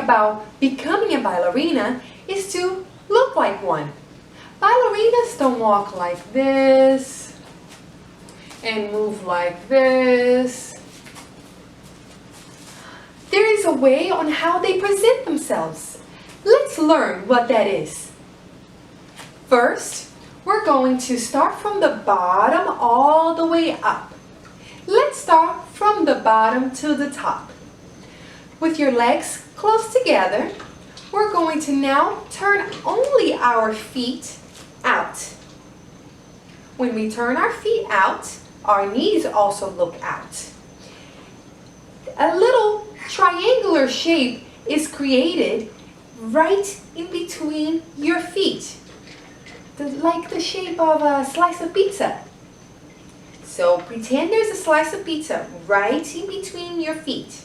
about becoming a ballerina is to look like one. Ballerinas don't walk like this and move like this. There is a way on how they present themselves. Let's learn what that is. First, we're going to start from the bottom all the way up. Let's start from the bottom to the top. With your legs close together, we're going to now turn only our feet out. When we turn our feet out, our knees also look out. A little triangular shape is created right in between your feet, like the shape of a slice of pizza. So pretend there's a slice of pizza right in between your feet.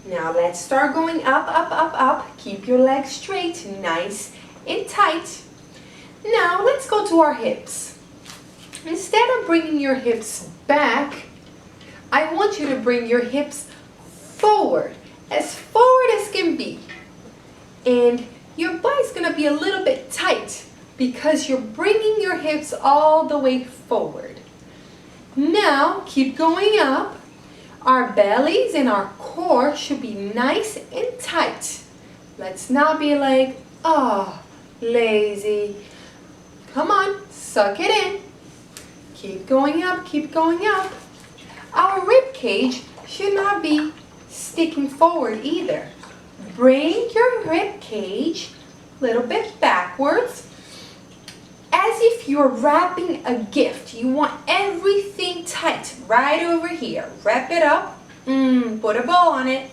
Now let's start going up, up, up, up. Keep your legs straight, nice and tight. Now let's go to our hips. Instead of bringing your hips back, I want you to bring your hips forward as can be. And your butt's gonna be a little bit tight because you're bringing your hips all the way forward. Now keep going up. Our bellies and our core should be nice and tight. Let's not be like, oh, lazy. Come on, suck it in. Keep going up, keep going up. Our rib cage should not be sticking forward either. Bring your rib cage a little bit backwards, as if you're wrapping a gift. You want everything tight right over here. Wrap it up. Put a bow on it.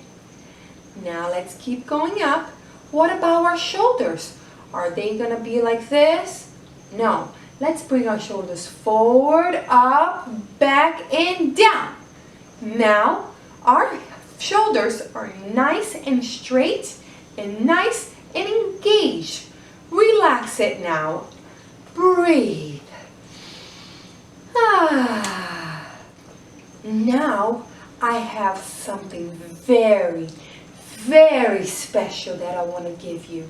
Now let's keep going up. What about our shoulders? Are they gonna be like this? No. Let's bring our shoulders forward, up, back, and down. Now our shoulders are nice and straight and nice and engaged. Relax it now. Breathe. Now I have something very, very special that I want to give you.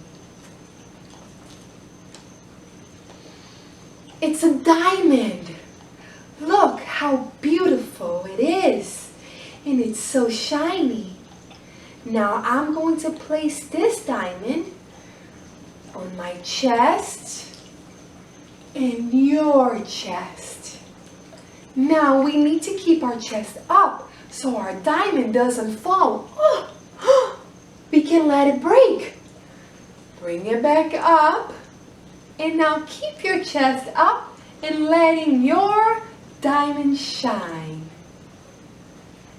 It's a diamond. Look how beautiful it is. And it's so shiny. Now I'm going to place this diamond on my chest and your chest. Now we need to keep our chest up so our diamond doesn't fall. We can let it break. Bring it back up. And now keep your chest up and letting your diamond shine.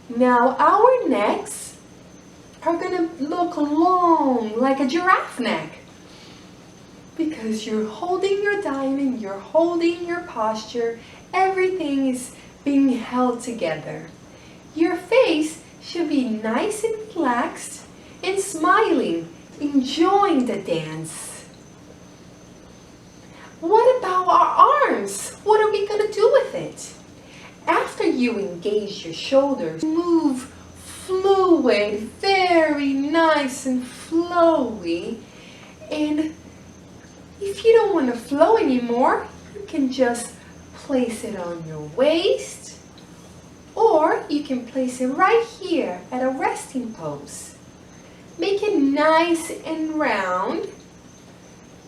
Now our necks are gonna look long like a giraffe neck, because you're holding your diamond, you're holding your posture, everything is being held together. Your face should be nice and relaxed and smiling, enjoying the dance. What about our arms? What are we gonna do with it? After you engage your shoulders, move fluid, very nice and flowy. And if you don't want to flow anymore, you can just place it on your waist, or you can place it right here at a resting pose. Make it nice and round,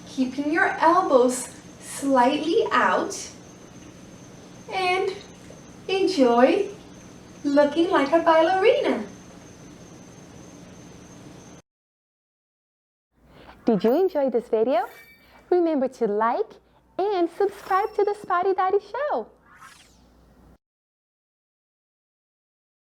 keeping your elbows slightly out, and enjoy looking like a ballerina. Did you enjoy this video? Remember to like and subscribe to the Spotty Dotty Show.